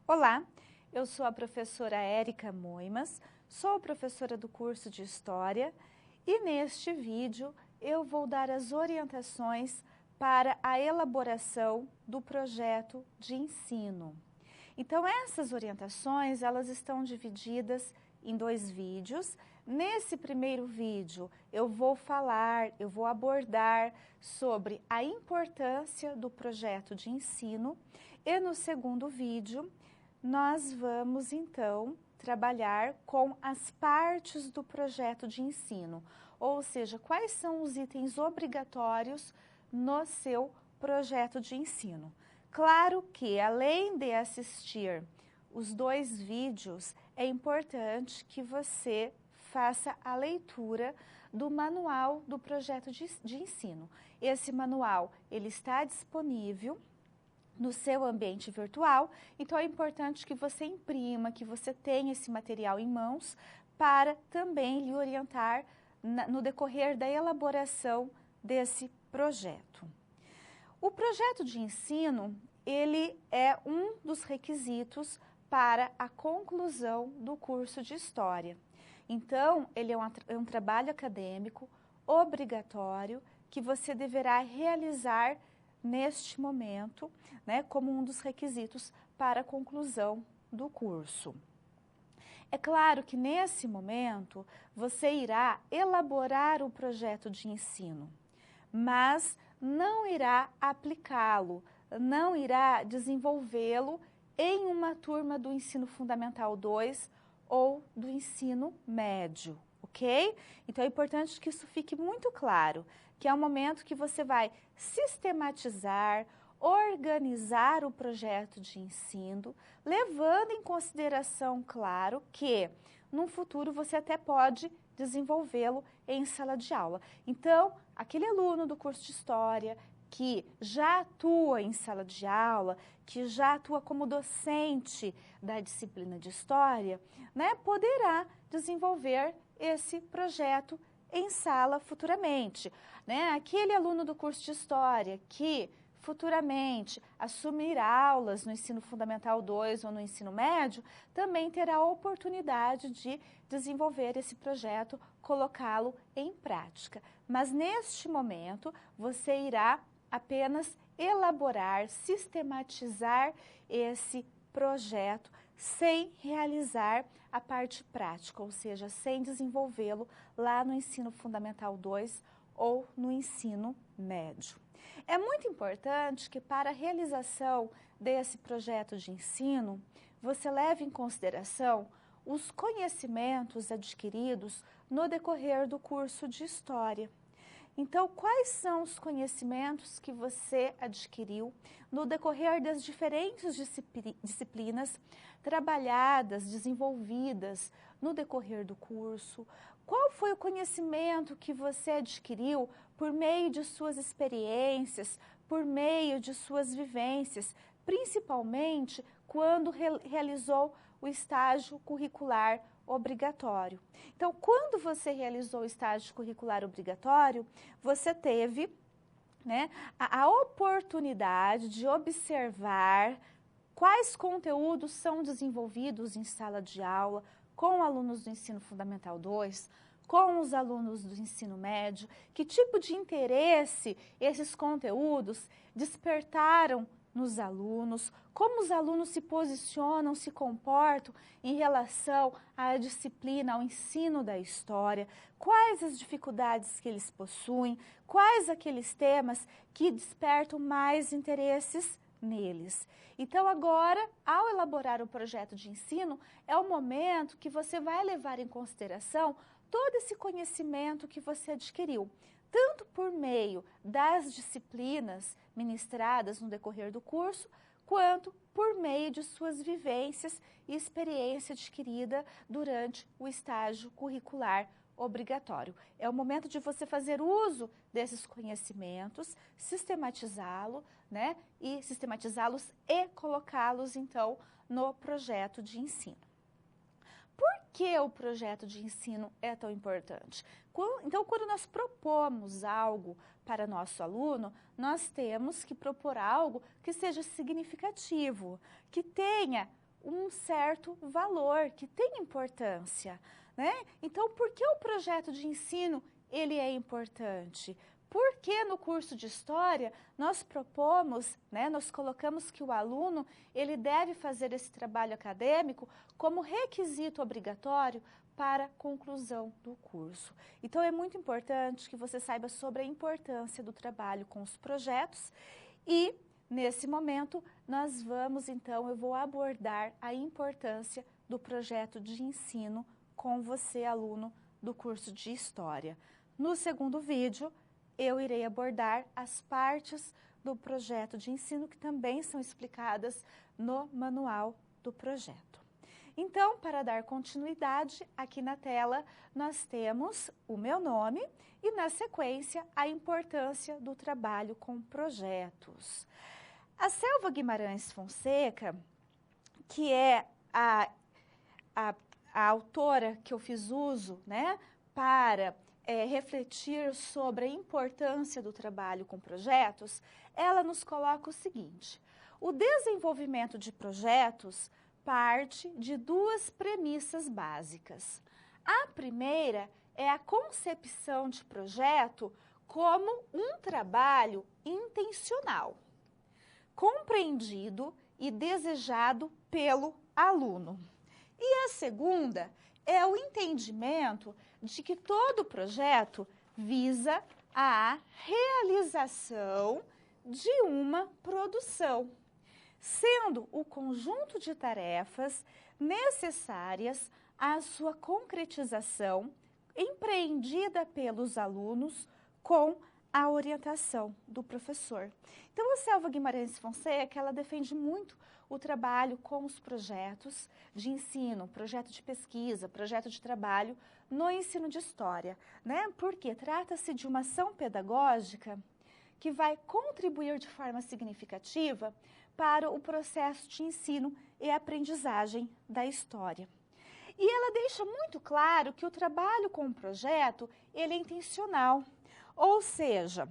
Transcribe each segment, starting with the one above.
Olá, eu sou a professora Érica Moimas, sou professora do curso de História e neste vídeo eu vou dar as orientações para a elaboração do projeto de ensino. Então essas orientações, elas estão divididas em 2 vídeos. Nesse primeiro vídeo eu vou abordar sobre a importância do projeto de ensino e no segundo vídeo nós vamos então trabalhar com as partes do projeto de ensino, ou seja, quais são os itens obrigatórios no seu projeto de ensino. Claro que, além de assistir os 2 vídeos, é importante que você faça a leitura do manual do projeto de ensino. Esse manual, ele está disponível no seu ambiente virtual, então é importante que você imprima, que você tenha esse material em mãos para também lhe orientar no decorrer da elaboração desse projeto. O projeto de ensino, ele é um dos requisitos para a conclusão do curso de História. Então, ele é um trabalho acadêmico obrigatório que você deverá realizar neste momento, né, como um dos requisitos para a conclusão do curso. É claro que nesse momento você irá elaborar o projeto de ensino, mas não irá aplicá-lo, não irá desenvolvê-lo em uma turma do Ensino Fundamental 2 ou do ensino médio, ok? Então é importante que isso fique muito claro, que é o momento que você vai sistematizar, organizar o projeto de ensino, levando em consideração, claro, que no futuro você até pode desenvolvê-lo em sala de aula. Então, aquele aluno do curso de História que já atua em sala de aula, que já atua como docente da disciplina de História, né, poderá desenvolver esse projeto em sala futuramente, né? Aquele aluno do curso de História que futuramente assumir aulas no Ensino Fundamental 2 ou no Ensino Médio, também terá a oportunidade de desenvolver esse projeto, colocá-lo em prática. Mas neste momento, você irá apenas elaborar, sistematizar esse projeto sem realizar a parte prática, ou seja, sem desenvolvê-lo lá no Ensino Fundamental 2 ou no ensino médio. É muito importante que para a realização desse projeto de ensino, você leve em consideração os conhecimentos adquiridos no decorrer do curso de História. Então, quais são os conhecimentos que você adquiriu no decorrer das diferentes disciplinas trabalhadas, desenvolvidas no decorrer do curso? Qual foi o conhecimento que você adquiriu por meio de suas experiências, por meio de suas vivências, principalmente quando realizou o estágio curricular obrigatório? Então, quando você realizou o estágio curricular obrigatório, você teve, né, a oportunidade de observar quais conteúdos são desenvolvidos em sala de aula com alunos do Ensino Fundamental 2, com os alunos do ensino médio, que tipo de interesse esses conteúdos despertaram nos alunos, como os alunos se posicionam, se comportam em relação à disciplina, ao ensino da história, quais as dificuldades que eles possuem, quais aqueles temas que despertam mais interesses neles. Então agora, ao elaborar o projeto de ensino, é o momento que você vai levar em consideração todo esse conhecimento que você adquiriu, tanto por meio das disciplinas ministradas no decorrer do curso, quanto por meio de suas vivências e experiência adquirida durante o estágio curricular obrigatório. É o momento de você fazer uso desses conhecimentos, sistematizá-los, né, e colocá-los, então, no projeto de ensino. Por que o projeto de ensino é tão importante? Então, quando nós propomos algo para nosso aluno, nós temos que propor algo que seja significativo, que tenha um certo valor, que tem importância, né? Então, por que o projeto de ensino ele é importante? Porque no curso de História nós propomos, né, nós colocamos que o aluno ele deve fazer esse trabalho acadêmico como requisito obrigatório para a conclusão do curso. Então é muito importante que você saiba sobre a importância do trabalho com os projetos e nesse momento nós vamos então, eu vou abordar a importância do projeto de ensino com você, aluno do curso de História. No segundo vídeo, eu irei abordar as partes do projeto de ensino que também são explicadas no manual do projeto. Então, para dar continuidade, aqui na tela nós temos o meu nome e, na sequência, a importância do trabalho com projetos. A Selva Guimarães Fonseca, que é a autora que eu fiz uso, né, para refletir sobre a importância do trabalho com projetos, ela nos coloca o seguinte: o desenvolvimento de projetos parte de duas premissas básicas. A primeira é a concepção de projeto como um trabalho intencional, compreendido e desejado pelo aluno. E a segunda é o entendimento de que todo projeto visa a realização de uma produção, sendo o conjunto de tarefas necessárias à sua concretização empreendida pelos alunos com a orientação do professor. Então, a Selva Guimarães Fonseca, ela defende muito o trabalho com os projetos de ensino, projeto de pesquisa, projeto de trabalho no ensino de História, né? Porque trata-se de uma ação pedagógica que vai contribuir de forma significativa para o processo de ensino e aprendizagem da história. E ela deixa muito claro que o trabalho com o projeto, ele é intencional, ou seja,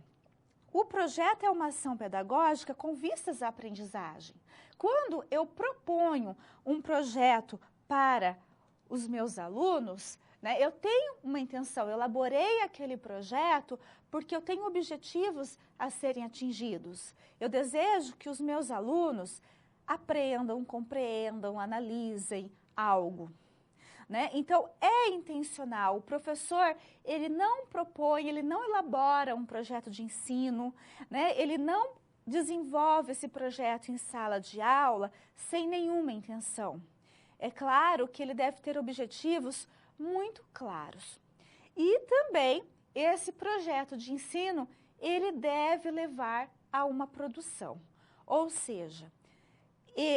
o projeto é uma ação pedagógica com vistas à aprendizagem. Quando eu proponho um projeto para os meus alunos, né, eu tenho uma intenção, eu elaborei aquele projeto porque eu tenho objetivos a serem atingidos. Eu desejo que os meus alunos aprendam, compreendam, analisem algo. Né? Então, é intencional. O professor, ele não propõe, ele não elabora um projeto de ensino, né? Ele não desenvolve esse projeto em sala de aula sem nenhuma intenção. É claro que ele deve ter objetivos muito claros. E também, esse projeto de ensino, ele deve levar a uma produção. Ou seja,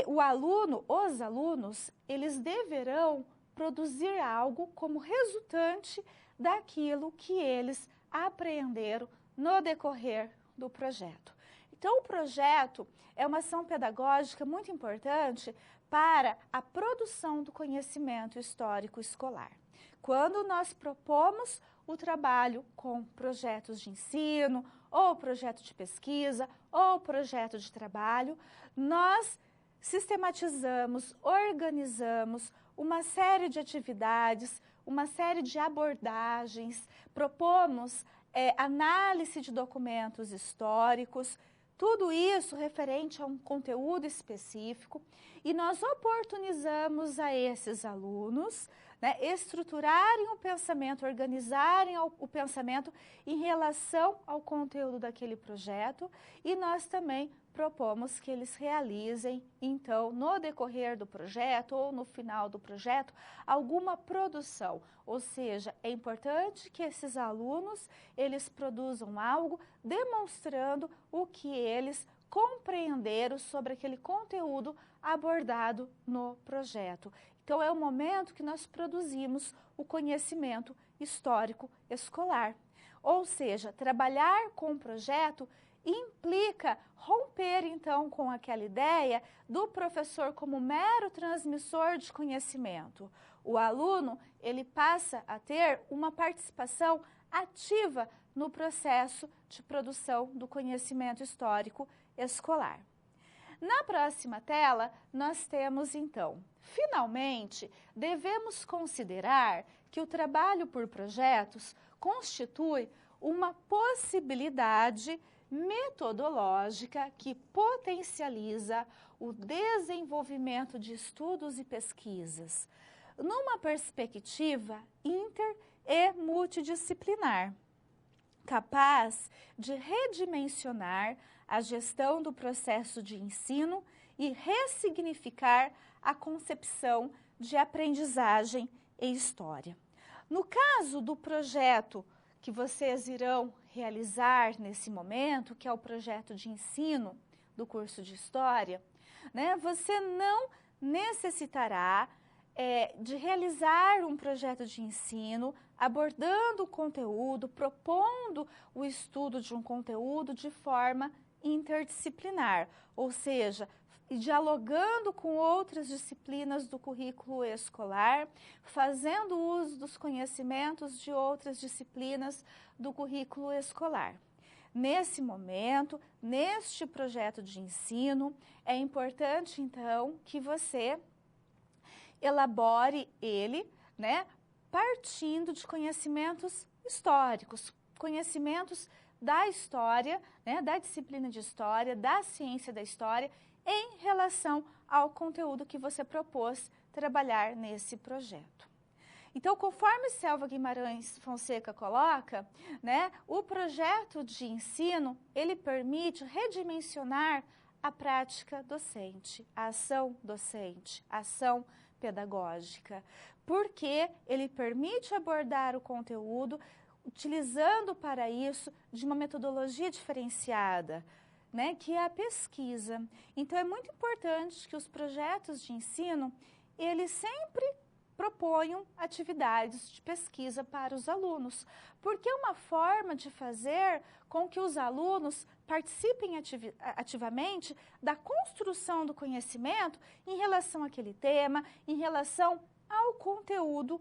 o aluno, os alunos, eles deverão produzir algo como resultante daquilo que eles aprenderam no decorrer do projeto. Então, o projeto é uma ação pedagógica muito importante para a produção do conhecimento histórico escolar. Quando nós propomos o trabalho com projetos de ensino, ou projeto de pesquisa, ou projeto de trabalho, nós sistematizamos, organizamos uma série de atividades, uma série de abordagens, propomos análise de documentos históricos, tudo isso referente a um conteúdo específico, e nós oportunizamos a esses alunos, né, estruturarem o pensamento, organizarem o pensamento em relação ao conteúdo daquele projeto, e nós também propomos que eles realizem, então, no decorrer do projeto ou no final do projeto, alguma produção. Ou seja, é importante que esses alunos, eles produzam algo demonstrando o que eles compreenderam sobre aquele conteúdo abordado no projeto. Então, é o momento que nós produzimos o conhecimento histórico escolar. Ou seja, trabalhar com o projeto implica romper, então, com aquela ideia do professor como mero transmissor de conhecimento. O aluno, ele passa a ter uma participação ativa no processo de produção do conhecimento histórico escolar. Na próxima tela, nós temos então, finalmente, devemos considerar que o trabalho por projetos constitui uma possibilidade metodológica que potencializa o desenvolvimento de estudos e pesquisas, numa perspectiva inter e multidisciplinar, capaz de redimensionar a gestão do processo de ensino e ressignificar a concepção de aprendizagem e história. No caso do projeto que vocês irão realizar nesse momento, que é o projeto de ensino do curso de História, né, você não necessitará de realizar um projeto de ensino abordando o conteúdo, propondo o estudo de um conteúdo de forma interdisciplinar, ou seja, dialogando com outras disciplinas do currículo escolar, fazendo uso dos conhecimentos de outras disciplinas do currículo escolar. Nesse momento, neste projeto de ensino, é importante, então, que você elabore ele, né, partindo de conhecimentos históricos, conhecimentos da história, né, da disciplina de história, da ciência da história, em relação ao conteúdo que você propôs trabalhar nesse projeto. Então, conforme Selva Guimarães Fonseca coloca, né, o projeto de ensino, ele permite redimensionar a prática docente, a ação docente, a ação pedagógica, porque ele permite abordar o conteúdo utilizando para isso de uma metodologia diferenciada, né, que é a pesquisa. Então, é muito importante que os projetos de ensino, eles sempre proponham atividades de pesquisa para os alunos, porque é uma forma de fazer com que os alunos participem ativamente da construção do conhecimento em relação àquele tema, em relação ao conteúdo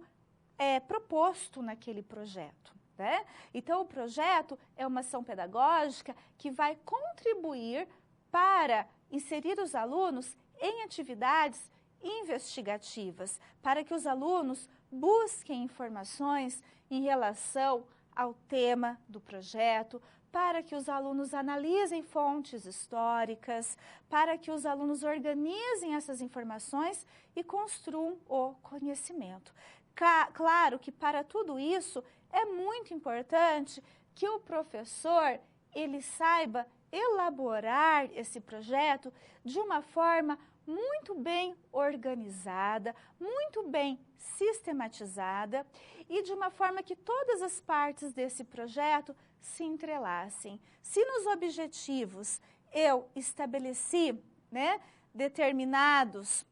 proposto naquele projeto, né? Então, o projeto é uma ação pedagógica que vai contribuir para inserir os alunos em atividades investigativas, para que os alunos busquem informações em relação ao tema do projeto, para que os alunos analisem fontes históricas, para que os alunos organizem essas informações e construam o conhecimento. Claro que para tudo isso é muito importante que o professor ele saiba elaborar esse projeto de uma forma muito bem organizada, muito bem sistematizada e de uma forma que todas as partes desse projeto se entrelacem. Se nos objetivos eu estabeleci, né, determinados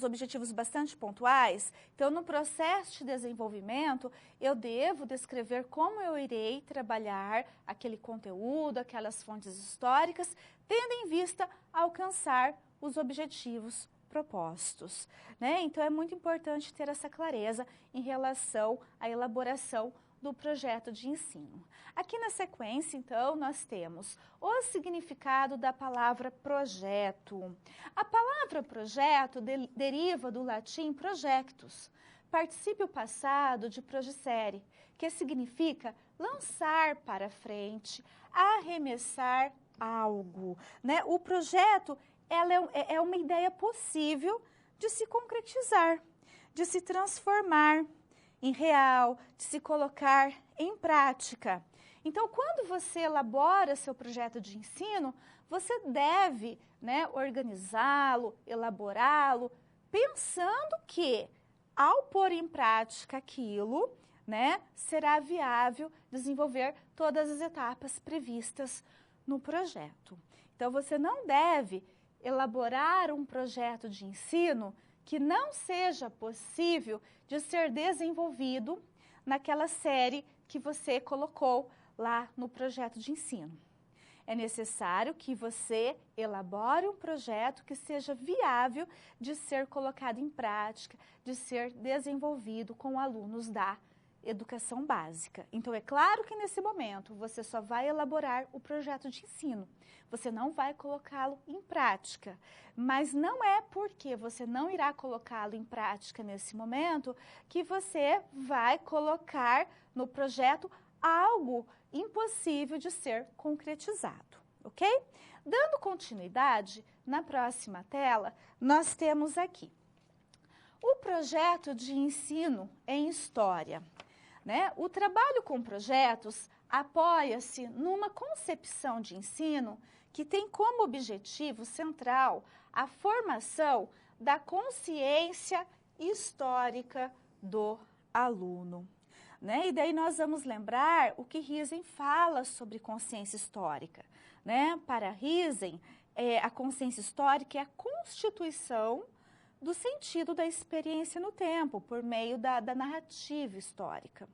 objetivos bastante pontuais, então no processo de desenvolvimento eu devo descrever como eu irei trabalhar aquele conteúdo, aquelas fontes históricas, tendo em vista alcançar os objetivos propostos, né? Então é muito importante ter essa clareza em relação à elaboração do projeto de ensino. Aqui na sequência, então, nós temos o significado da palavra projeto. A palavra projeto deriva do latim projectus, particípio passado de progisere, que significa lançar para frente, arremessar algo, né? O projeto é uma ideia possível de se concretizar, de se transformar em real, de se colocar em prática. Então, quando você elabora seu projeto de ensino, você deve, né, organizá-lo, elaborá-lo, pensando que, ao pôr em prática aquilo, né, será viável desenvolver todas as etapas previstas no projeto. Então, você não deve elaborar um projeto de ensino que não seja possível de ser desenvolvido naquela série que você colocou lá no projeto de ensino. É necessário que você elabore um projeto que seja viável de ser colocado em prática, de ser desenvolvido com alunos da educação básica. Então, é claro que nesse momento você só vai elaborar o projeto de ensino. Você não vai colocá-lo em prática. Mas não é porque você não irá colocá-lo em prática nesse momento que você vai colocar no projeto algo impossível de ser concretizado, ok? Dando continuidade, na próxima tela, nós temos aqui o projeto de ensino em história. Né? O trabalho com projetos apoia-se numa concepção de ensino que tem como objetivo central a formação da consciência histórica do aluno. Né? E daí nós vamos lembrar o que Riesen fala sobre consciência histórica. Né? Para Riesen, a consciência histórica é a constituição do sentido da experiência no tempo, por meio da narrativa histórica.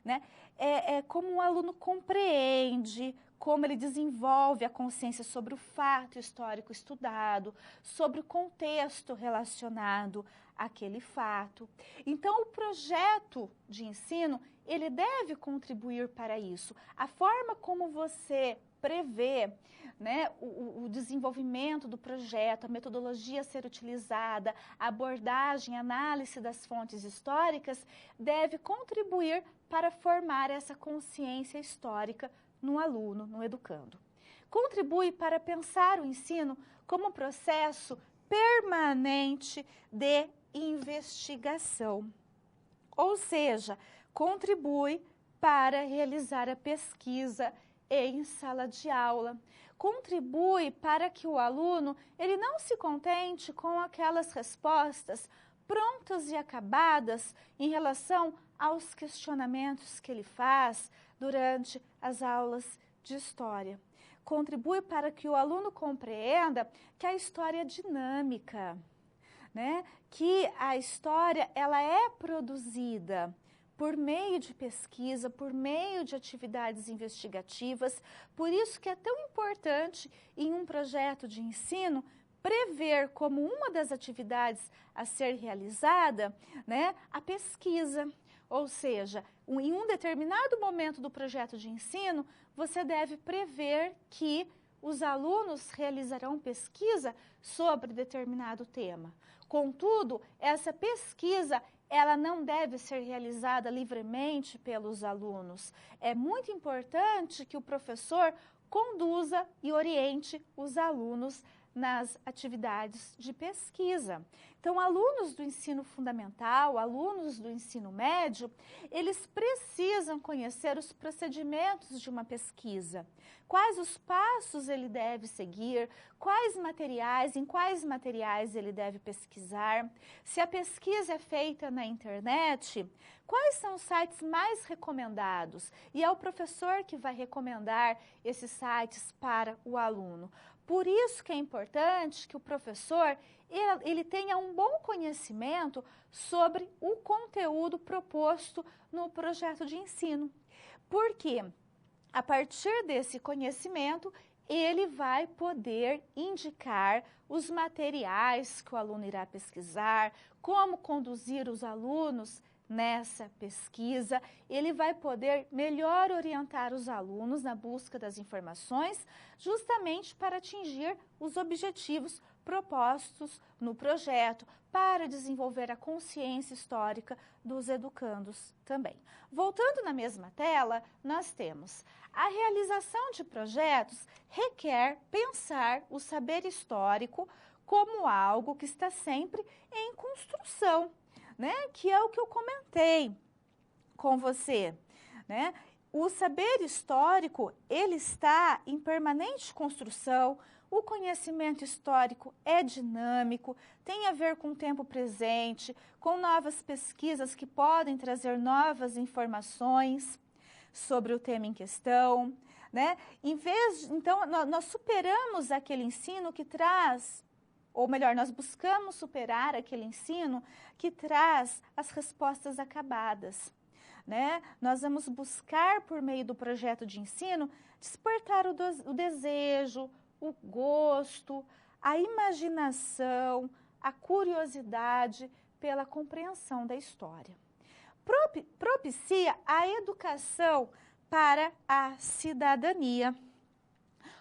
Né? É como o aluno compreende, como ele desenvolve a consciência sobre o fato histórico estudado, sobre o contexto relacionado àquele fato. Então, o projeto de ensino, ele deve contribuir para isso. A forma como você prevê, né, o desenvolvimento do projeto, a metodologia a ser utilizada, a abordagem, a análise das fontes históricas, deve contribuir para formar essa consciência histórica no aluno, no educando. Contribui para pensar o ensino como um processo permanente de investigação, ou seja, contribui para realizar a pesquisa em sala de aula. Contribui para que o aluno ele não se contente com aquelas respostas prontas e acabadas em relação aos questionamentos que ele faz durante as aulas de história. Contribui para que o aluno compreenda que a história é dinâmica, né? Que a história ela é produzida por meio de pesquisa, por meio de atividades investigativas. Por isso que é tão importante em um projeto de ensino prever como uma das atividades a ser realizada, né, a pesquisa. Ou seja, em um determinado momento do projeto de ensino, você deve prever que os alunos realizarão pesquisa sobre determinado tema. Contudo, essa pesquisa ela não deve ser realizada livremente pelos alunos. É muito importante que o professor conduza e oriente os alunos nas atividades de pesquisa. Então, alunos do ensino fundamental, alunos do ensino médio, eles precisam conhecer os procedimentos de uma pesquisa. Quais os passos ele deve seguir, em quais materiais ele deve pesquisar, se a pesquisa é feita na internet, quais são os sites mais recomendados? E é o professor que vai recomendar esses sites para o aluno. Por isso que é importante que o professor ele tenha um bom conhecimento sobre o conteúdo proposto no projeto de ensino. Porque a partir desse conhecimento, ele vai poder indicar os materiais que o aluno irá pesquisar, como conduzir os alunos nessa pesquisa, ele vai poder melhor orientar os alunos na busca das informações, justamente para atingir os objetivos propostos no projeto, para desenvolver a consciência histórica dos educandos também. Voltando na mesma tela, nós temos a realização de projetos requer pensar o saber histórico como algo que está sempre em construção, né? Que é o que eu comentei com você, né? O saber histórico, ele está em permanente construção, o conhecimento histórico é dinâmico, tem a ver com o tempo presente, com novas pesquisas que podem trazer novas informações sobre o tema em questão, né? Então, nós superamos aquele ensino que traz, ou melhor, nós buscamos superar aquele ensino que traz as respostas acabadas, né? Nós vamos buscar, por meio do projeto de ensino, despertar o desejo, o gosto, a imaginação, a curiosidade pela compreensão da história. propicia a educação para a cidadania.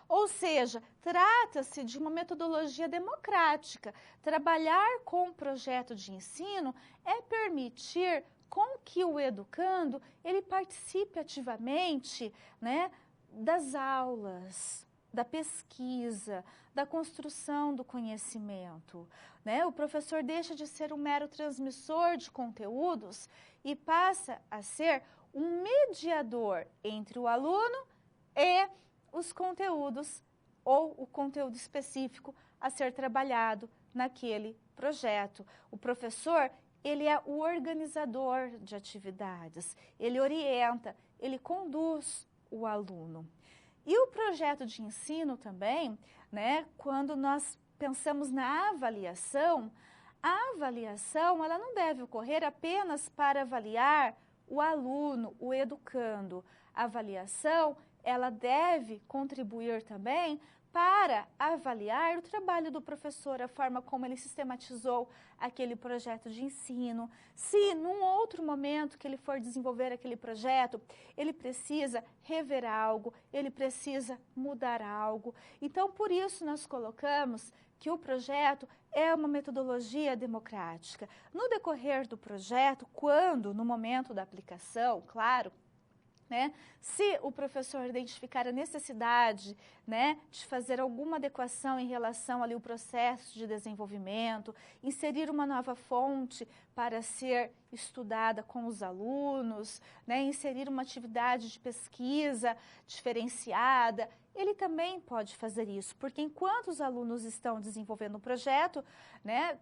Ou seja, trata-se de uma metodologia democrática. Trabalhar com o projeto de ensino é permitir com que o educando ele participe ativamente, né, das aulas, da pesquisa, da construção do conhecimento, né? O professor deixa de ser um mero transmissor de conteúdos e passa a ser um mediador entre o aluno e os conteúdos ou o conteúdo específico a ser trabalhado naquele projeto. O professor, ele é o organizador de atividades, ele orienta, ele conduz o aluno. E o projeto de ensino também, né, quando nós pensamos na avaliação, a avaliação ela não deve ocorrer apenas para avaliar o aluno, o educando. A avaliação ela deve contribuir também para avaliar o trabalho do professor, a forma como ele sistematizou aquele projeto de ensino. Se num outro momento que ele for desenvolver aquele projeto, ele precisa rever algo, ele precisa mudar algo. Então, por isso nós colocamos que o projeto é uma metodologia democrática. No decorrer do projeto, quando, no momento da aplicação, claro, né? Se o professor identificar a necessidade, né, de fazer alguma adequação em relação ali ao processo de desenvolvimento, inserir uma nova fonte para ser estudada com os alunos, né, inserir uma atividade de pesquisa diferenciada, ele também pode fazer isso, porque enquanto os alunos estão desenvolvendo o projeto, né,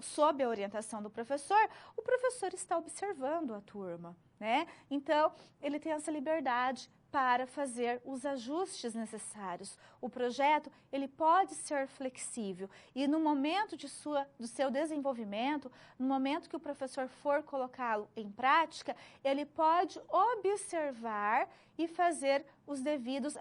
sob a orientação do professor, o professor está observando a turma. Né? Então, ele tem essa liberdade para fazer os ajustes necessários. O projeto, ele pode ser flexível e no momento do seu desenvolvimento, no momento que o professor for colocá-lo em prática, ele pode observar e fazer as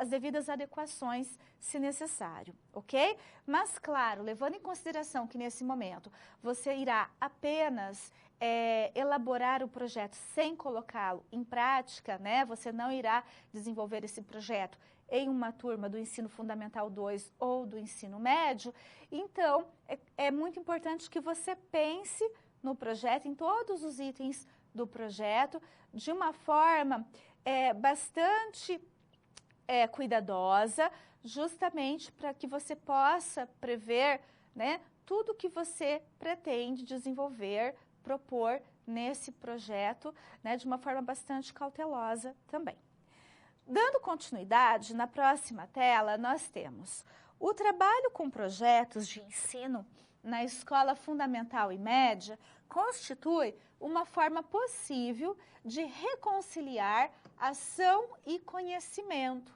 devidas adequações se necessário, ok? Mas, claro, levando em consideração que nesse momento você irá apenas elaborar o projeto sem colocá-lo em prática, né? Você não irá desenvolver esse projeto em uma turma do ensino fundamental 2 ou do ensino médio, então é muito importante que você pense no projeto, em todos os itens do projeto, de uma forma bastante cuidadosa, justamente para que você possa prever, né, tudo que você pretende desenvolver, propor nesse projeto, né, de uma forma bastante cautelosa também. Dando continuidade, na próxima tela nós temos o trabalho com projetos de ensino na escola fundamental e média constitui uma forma possível de reconciliar ação e conhecimento.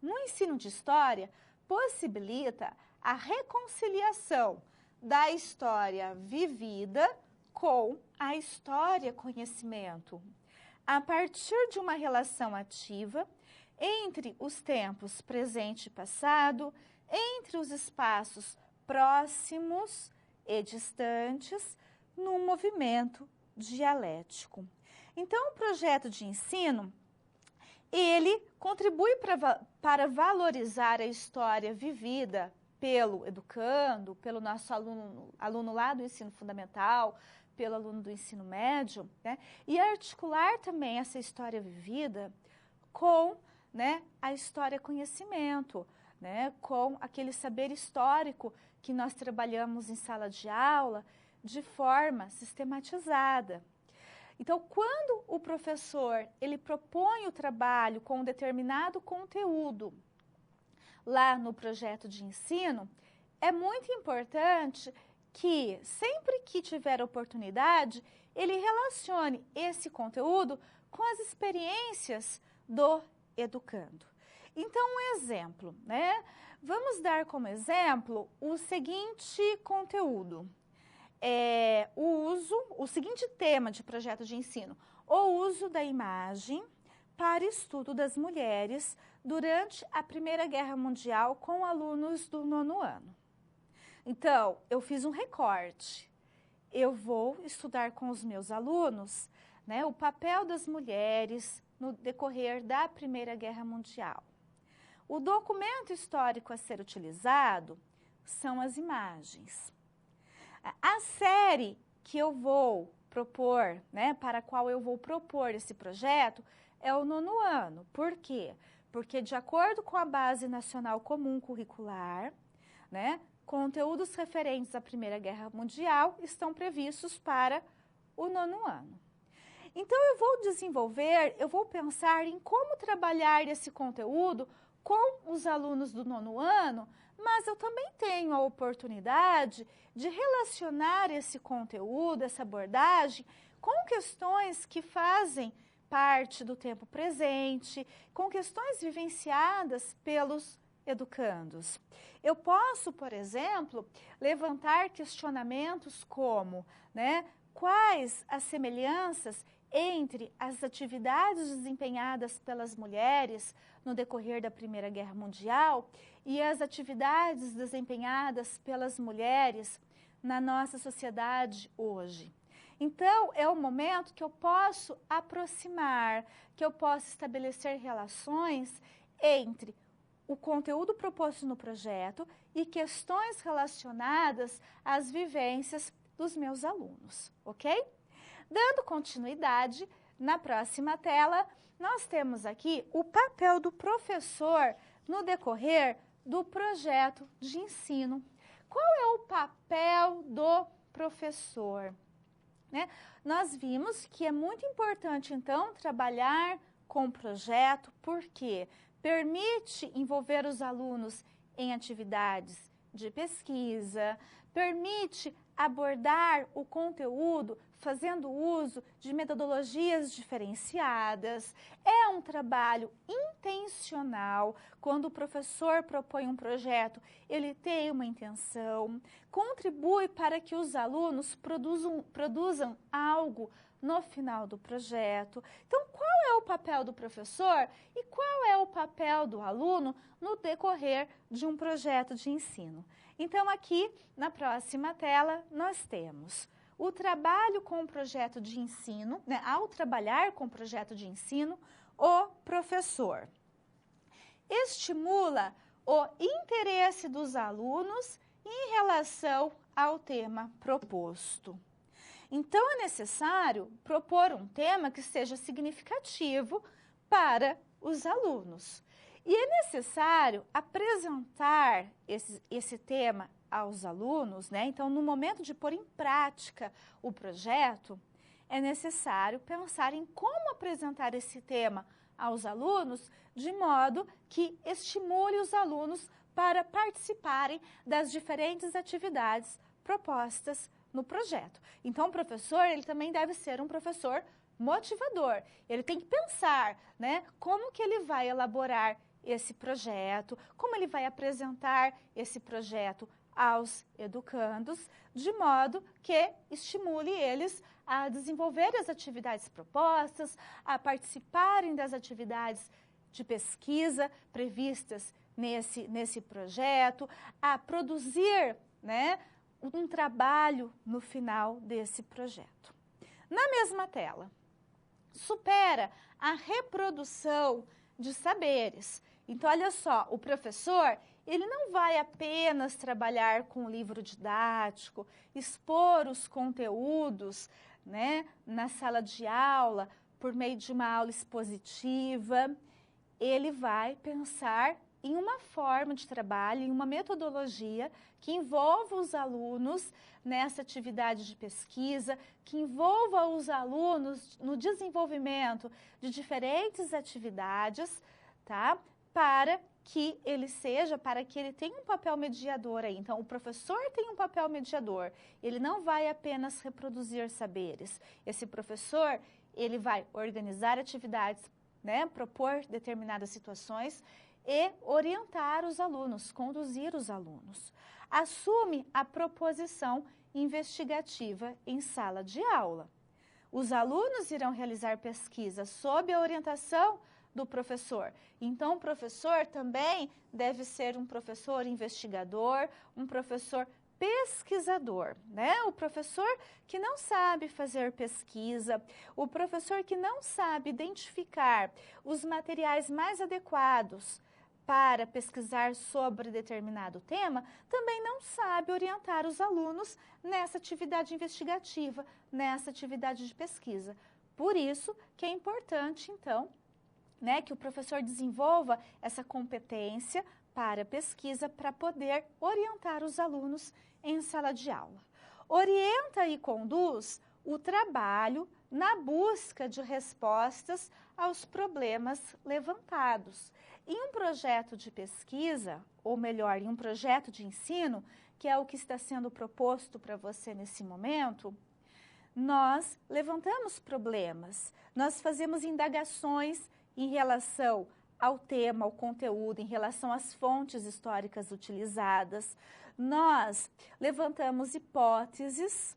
No ensino de história, possibilita a reconciliação da história vivida com a história conhecimento, a partir de uma relação ativa entre os tempos presente e passado, entre os espaços próximos e distantes, num movimento dialético. Então, o projeto de ensino, ele contribui para valorizar a história vivida pelo educando, pelo nosso aluno lá do ensino fundamental, pelo aluno do ensino médio, né? E articular também essa história vivida com, né, a história conhecimento, né, com aquele saber histórico que nós trabalhamos em sala de aula de forma sistematizada. Então, quando o professor ele propõe o trabalho com um determinado conteúdo lá no projeto de ensino, é muito importante que, sempre que tiver oportunidade, ele relacione esse conteúdo com as experiências do educando. Então, um exemplo, né? Vamos dar como exemplo o seguinte conteúdo. O seguinte tema de projeto de ensino: o uso da imagem para estudo das mulheres durante a Primeira Guerra Mundial com alunos do 9º ano. Então, eu fiz um recorte. Eu vou estudar com os meus alunos, né, o papel das mulheres no decorrer da Primeira Guerra Mundial. O documento histórico a ser utilizado são as imagens. A série que eu vou propor, né, para a qual eu vou propor esse projeto, é o 9º ano. Por quê? Porque, de acordo com a Base Nacional Comum Curricular, né, conteúdos referentes à Primeira Guerra Mundial estão previstos para o 9º ano. Então, eu vou pensar em como trabalhar esse conteúdo com os alunos do 9º ano, mas eu também tenho a oportunidade de relacionar esse conteúdo, essa abordagem, com questões que fazem parte do tempo presente, com questões vivenciadas pelos educandos. Eu posso, por exemplo, levantar questionamentos como, né, quais as semelhanças entre as atividades desempenhadas pelas mulheres no decorrer da Primeira Guerra Mundial e as atividades desempenhadas pelas mulheres na nossa sociedade hoje. Então, é o momento que eu posso aproximar, que eu posso estabelecer relações entre o conteúdo proposto no projeto e questões relacionadas às vivências dos meus alunos, ok? Dando continuidade, na próxima tela, nós temos aqui o papel do professor no decorrer do projeto de ensino. Qual é o papel do professor? Né? Nós vimos que é muito importante, então, trabalhar com o projeto, porque permite envolver os alunos em atividades de pesquisa, permite abordar o conteúdo fazendo uso de metodologias diferenciadas. É um trabalho intencional. Quando o professor propõe um projeto, ele tem uma intenção, contribui para que os alunos produzam algo no final do projeto. Então, qual é o papel do professor e qual é o papel do aluno no decorrer de um projeto de ensino? Então, aqui na próxima tela, nós temos o trabalho com o projeto de ensino, né? Ao trabalhar com o projeto de ensino, o professor estimula o interesse dos alunos em relação ao tema proposto. Então, é necessário propor um tema que seja significativo para os alunos. E é necessário apresentar esse tema aos alunos, né? Então, no momento de pôr em prática o projeto, é necessário pensar em como apresentar esse tema aos alunos de modo que estimule os alunos para participarem das diferentes atividades propostas no projeto. Então, o professor, ele também deve ser um professor motivador. Ele tem que pensar, né, como que ele vai elaborar esse projeto, como ele vai apresentar esse projeto aos educandos, de modo que estimule eles a desenvolver as atividades propostas, a participarem das atividades de pesquisa previstas nesse projeto, a produzir, né, um trabalho no final desse projeto. Na mesma tela, supera a reprodução de saberes. Então, olha só, o professor, ele não vai apenas trabalhar com o livro didático, expor os conteúdos, né, na sala de aula, por meio de uma aula expositiva. Ele vai pensar em uma forma de trabalho, em uma metodologia que envolva os alunos nessa atividade de pesquisa, que envolva os alunos no desenvolvimento de diferentes atividades, tá? Para que ele tenha um papel mediador aí. Então, o professor tem um papel mediador. Ele não vai apenas reproduzir saberes. Esse professor, ele vai organizar atividades, né? Propor determinadas situações e orientar os alunos, conduzir os alunos. Assume a proposição investigativa em sala de aula. Os alunos irão realizar pesquisas sob a orientação do professor. Então, o professor também deve ser um professor investigador, um professor pesquisador, né? O professor que não sabe fazer pesquisa, o professor que não sabe identificar os materiais mais adequados para pesquisar sobre determinado tema, também não sabe orientar os alunos nessa atividade investigativa, nessa atividade de pesquisa. Por isso que é importante, então, né, que o professor desenvolva essa competência para pesquisa para poder orientar os alunos em sala de aula. Orienta e conduz o trabalho na busca de respostas aos problemas levantados. Em um projeto de pesquisa, ou melhor, em um projeto de ensino, que é o que está sendo proposto para você nesse momento, nós levantamos problemas, nós fazemos indagações em relação ao tema, ao conteúdo, em relação às fontes históricas utilizadas. Nós levantamos hipóteses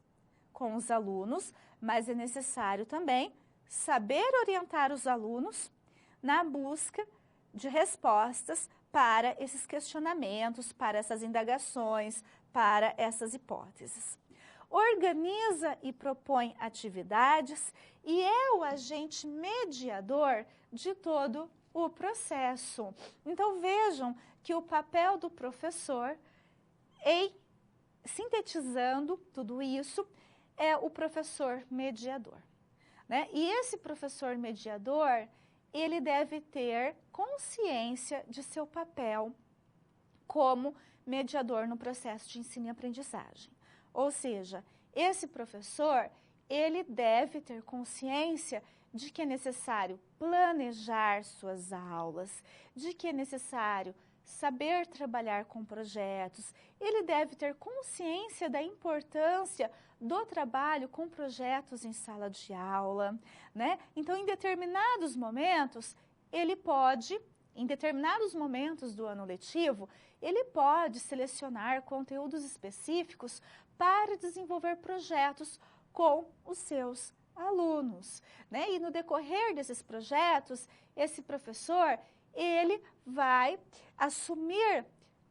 com os alunos, mas é necessário também saber orientar os alunos na busca de respostas para esses questionamentos, para essas indagações, para essas hipóteses. Organiza e propõe atividades e é o agente mediador de todo o processo. Então vejam que o papel do professor, sintetizando tudo isso, é o professor mediador, né? E esse professor mediador, ele deve ter consciência de seu papel como mediador no processo de ensino e aprendizagem. Ou seja, esse professor, ele deve ter consciência de que é necessário planejar suas aulas, de que é necessário saber trabalhar com projetos, ele deve ter consciência da importância do trabalho com projetos em sala de aula, né? Então, em determinados momentos, em determinados momentos do ano letivo, ele pode selecionar conteúdos específicos para desenvolver projetos com os seus alunos, né? E no decorrer desses projetos, esse professor, ele vai assumir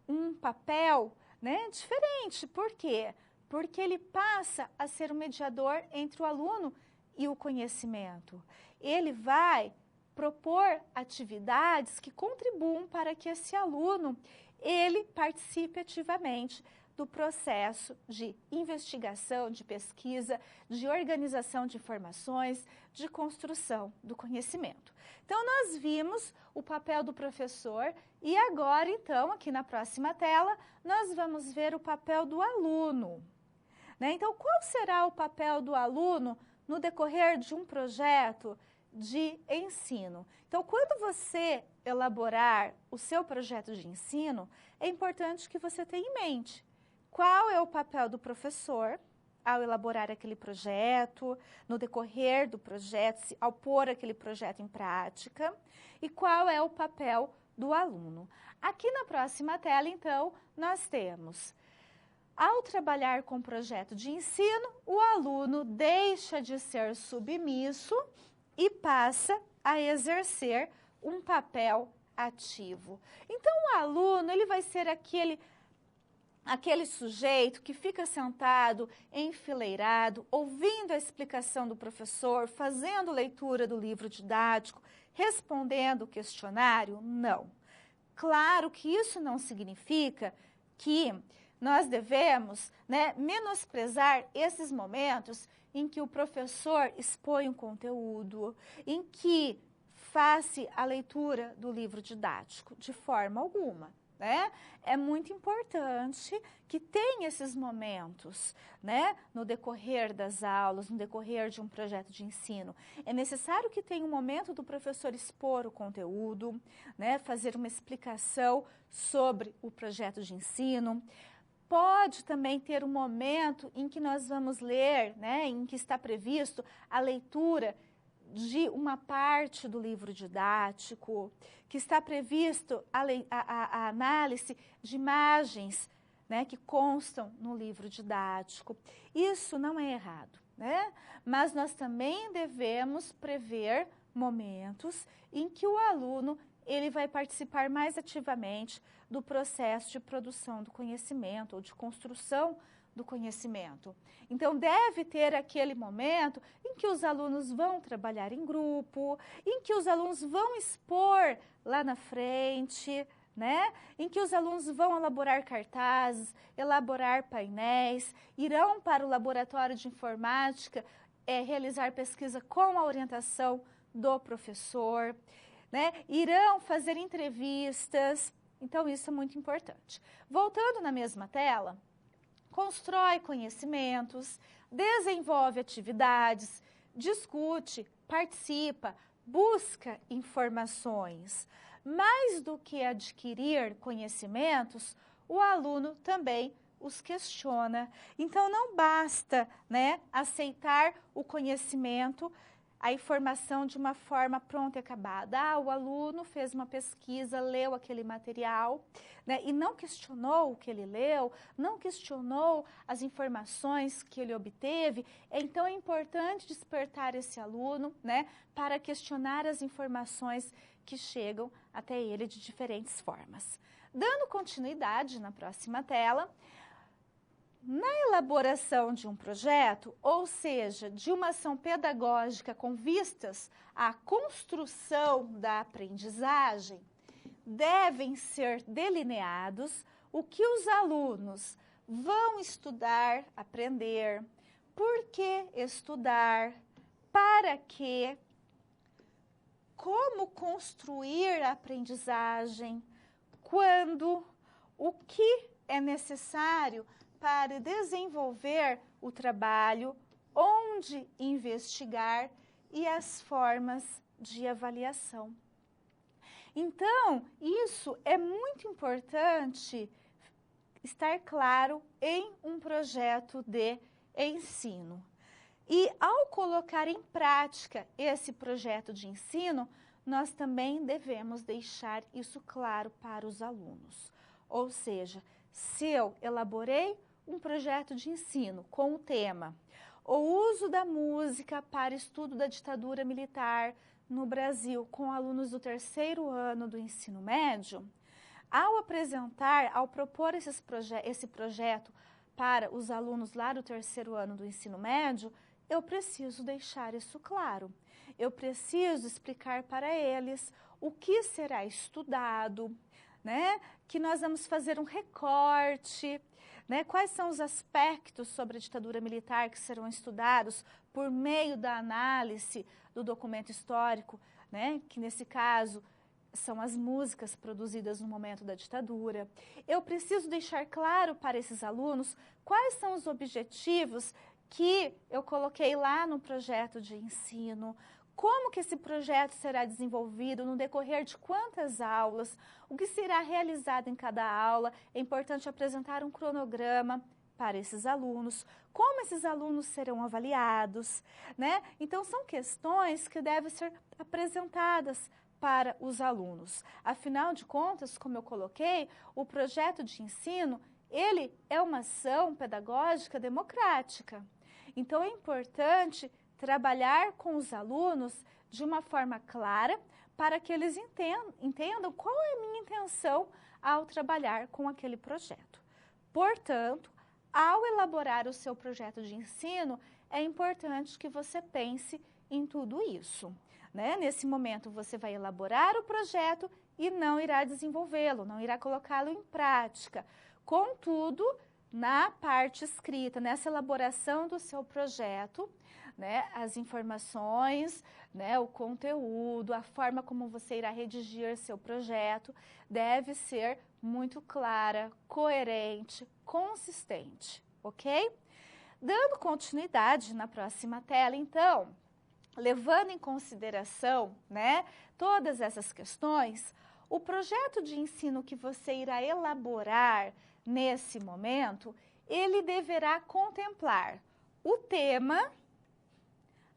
um papel, né, diferente. Por quê? Porque ele passa a ser o mediador entre o aluno e o conhecimento. Ele vai propor atividades que contribuam para que esse aluno, ele participe ativamente do processo de investigação, de pesquisa, de organização de informações, de construção do conhecimento. Então, nós vimos o papel do professor e agora, então, aqui na próxima tela, nós vamos ver o papel do aluno, né? Então, qual será o papel do aluno no decorrer de um projeto de ensino? Então, quando você elaborar o seu projeto de ensino, é importante que você tenha em mente qual é o papel do professor ao elaborar aquele projeto, no decorrer do projeto, ao pôr aquele projeto em prática, e qual é o papel do aluno. Aqui na próxima tela, então, nós temos, ao trabalhar com o projeto de ensino, o aluno deixa de ser submisso e passa a exercer um papel ativo. Então, o aluno, ele vai ser aquele sujeito que fica sentado, enfileirado, ouvindo a explicação do professor, fazendo leitura do livro didático, respondendo o questionário? Não. Claro que isso não significa que nós devemos, né, menosprezar esses momentos em que o professor expõe um conteúdo, em que faça a leitura do livro didático, de forma alguma. Né? É muito importante que tenha esses momentos, né, no decorrer das aulas, no decorrer de um projeto de ensino. É necessário que tenha um momento do professor expor o conteúdo, né, fazer uma explicação sobre o projeto de ensino. Pode também ter um momento em que nós vamos ler, né, em que está previsto a leitura de uma parte do livro didático, que está previsto a análise de imagens, né, que constam no livro didático. Isso não é errado, né? Mas nós também devemos prever momentos em que o aluno ele vai participar mais ativamente do processo de produção do conhecimento ou de construção do conhecimento. Então, deve ter aquele momento em que os alunos vão trabalhar em grupo, em que os alunos vão expor lá na frente, né? Em que os alunos vão elaborar cartazes, elaborar painéis, irão para o laboratório de informática realizar pesquisa com a orientação do professor, né? Irão fazer entrevistas. Então, isso é muito importante. Voltando na mesma tela, constrói conhecimentos, desenvolve atividades, discute, participa, busca informações. Mais do que adquirir conhecimentos, o aluno também os questiona. Então, não basta, né, aceitar o conhecimento, a informação de uma forma pronta e acabada. O aluno fez uma pesquisa, leu aquele material, né, e não questionou o que ele leu, não questionou as informações que ele obteve. Então, é importante despertar esse aluno, né, para questionar as informações que chegam até ele de diferentes formas. Dando continuidade na próxima tela, na elaboração de um projeto, ou seja, de uma ação pedagógica com vistas à construção da aprendizagem, devem ser delineados o que os alunos vão estudar, aprender, por que estudar, para quê, como construir a aprendizagem, quando, o que é necessário para desenvolver o trabalho, onde investigar e as formas de avaliação. Então, isso é muito importante estar claro em um projeto de ensino. E ao colocar em prática esse projeto de ensino, nós também devemos deixar isso claro para os alunos. Ou seja, se eu elaborei um projeto de ensino com o tema o uso da música para estudo da ditadura militar no Brasil com alunos do terceiro ano do ensino médio, ao propor esse projeto para os alunos lá do terceiro ano do ensino médio, eu preciso deixar isso claro. Eu preciso explicar para eles o que será estudado, né? Que nós vamos fazer um recorte, né? Quais são os aspectos sobre a ditadura militar que serão estudados por meio da análise do documento histórico, né? Que nesse caso são as músicas produzidas no momento da ditadura. Eu preciso deixar claro para esses alunos quais são os objetivos que eu coloquei lá no projeto de ensino, como que esse projeto será desenvolvido no decorrer de quantas aulas, o que será realizado em cada aula. É importante apresentar um cronograma para esses alunos, como esses alunos serão avaliados, né? Então, são questões que devem ser apresentadas para os alunos. Afinal de contas, como eu coloquei, o projeto de ensino, ele é uma ação pedagógica democrática. Então, é importante trabalhar com os alunos de uma forma clara para que eles entendam qual é a minha intenção ao trabalhar com aquele projeto. Portanto, ao elaborar o seu projeto de ensino, é importante que você pense em tudo isso, né? Nesse momento, você vai elaborar o projeto e não irá desenvolvê-lo, não irá colocá-lo em prática. Contudo, na parte escrita, nessa elaboração do seu projeto, né, as informações, né, o conteúdo, a forma como você irá redigir seu projeto deve ser muito clara, coerente, consistente, ok? Dando continuidade na próxima tela, então, levando em consideração, né, todas essas questões, o projeto de ensino que você irá elaborar nesse momento, ele deverá contemplar o tema,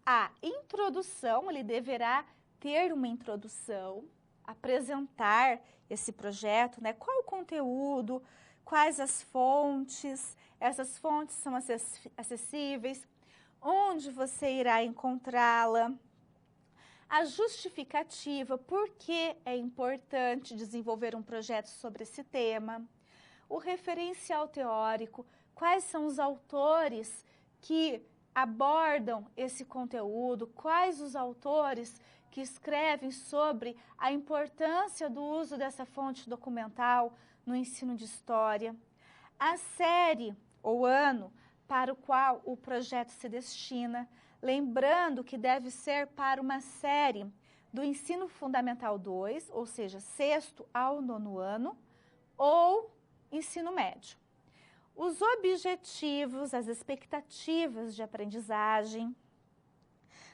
a introdução, ele deverá ter uma introdução, apresentar esse projeto, né? Qual o conteúdo, quais as fontes, essas fontes são acessíveis, onde você irá encontrá-la. a justificativa, por que é importante desenvolver um projeto sobre esse tema, o referencial teórico, quais são os autores que abordam esse conteúdo, quais os autores que escrevem sobre a importância do uso dessa fonte documental no ensino de história, a série ou ano para o qual o projeto se destina, lembrando que deve ser para uma série do ensino fundamental 2, ou seja, 6º ao 9º ano, ou ensino médio. Os objetivos, as expectativas de aprendizagem,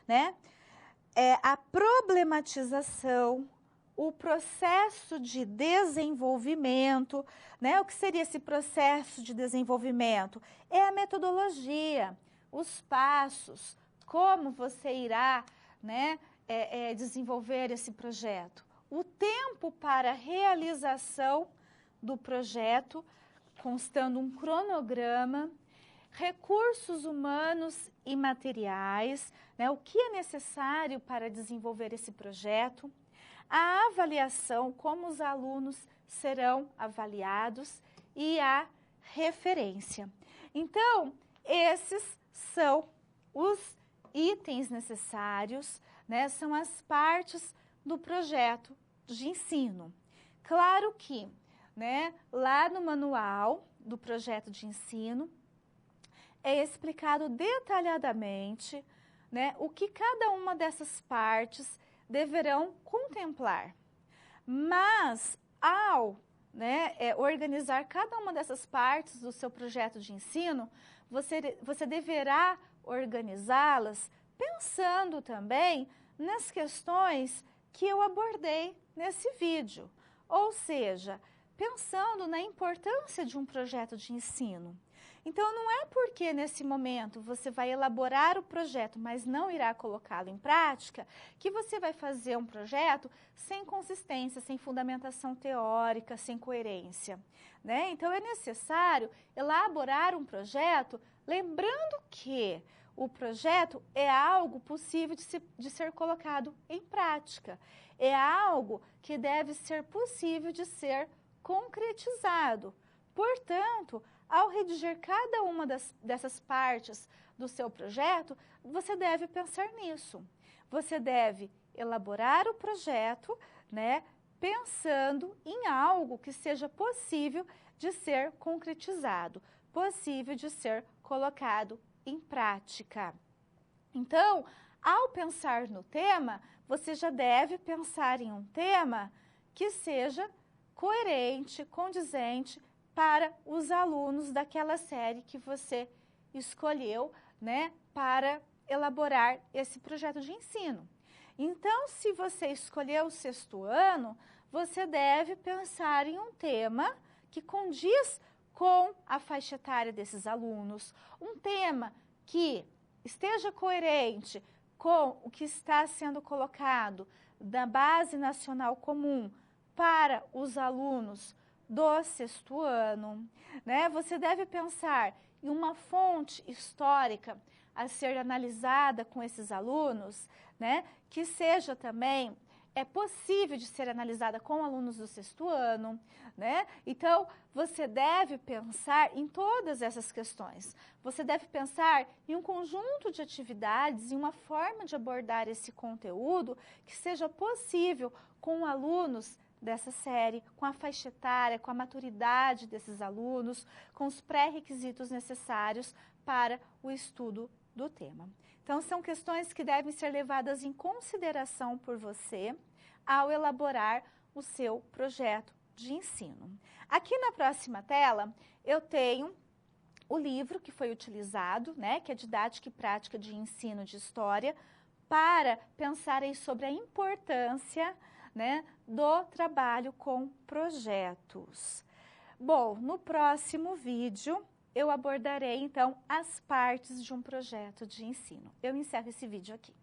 né? A problematização, o processo de desenvolvimento, né? O que seria esse processo de desenvolvimento? É a metodologia, os passos, como você irá, né, desenvolver esse projeto. O tempo para a realização do projeto, constando um cronograma, recursos humanos e materiais, né, o que é necessário para desenvolver esse projeto, a avaliação, como os alunos serão avaliados e a referência. Então, esses são os itens necessários, né, são as partes do projeto de ensino. Claro que, né, lá no manual do projeto de ensino, é explicado detalhadamente, né, o que cada uma dessas partes deverão contemplar. Mas, ao, né, organizar cada uma dessas partes do seu projeto de ensino, você deverá organizá-las pensando também nas questões que eu abordei nesse vídeo. Ou seja, pensando na importância de um projeto de ensino. Então, não é porque nesse momento você vai elaborar o projeto, mas não irá colocá-lo em prática, que você vai fazer um projeto sem consistência, sem fundamentação teórica, sem coerência, né? Então, é necessário elaborar um projeto, lembrando que o projeto é algo possível de ser colocado em prática, é algo que deve ser possível de ser concretizado. Portanto, ao redigir cada uma dessas partes do seu projeto, você deve pensar nisso. Você deve elaborar o projeto, né, pensando em algo que seja possível de ser concretizado, possível de ser colocado em prática. Então, ao pensar no tema, você já deve pensar em um tema que seja coerente, condizente para os alunos daquela série que você escolheu, né, para elaborar esse projeto de ensino. Então, se você escolheu o 6º ano, você deve pensar em um tema que condiz com a faixa etária desses alunos, um tema que esteja coerente com o que está sendo colocado da Base Nacional Comum para os alunos do 6º ano, né? Você deve pensar em uma fonte histórica a ser analisada com esses alunos, né? Que seja também possível de ser analisada com alunos do 6º ano, né? Então, você deve pensar em todas essas questões. Você deve pensar em um conjunto de atividades, em uma forma de abordar esse conteúdo que seja possível com alunos dessa série, com a faixa etária, com a maturidade desses alunos, com os pré-requisitos necessários para o estudo do tema. Então, são questões que devem ser levadas em consideração por você ao elaborar o seu projeto de ensino. Aqui na próxima tela, eu tenho o livro que foi utilizado, né, que é Didática e Prática de Ensino de História, para pensar aí sobre a importância, né, do trabalho com projetos. Bom, no próximo vídeo eu abordarei então as partes de um projeto de ensino. Eu encerro esse vídeo aqui.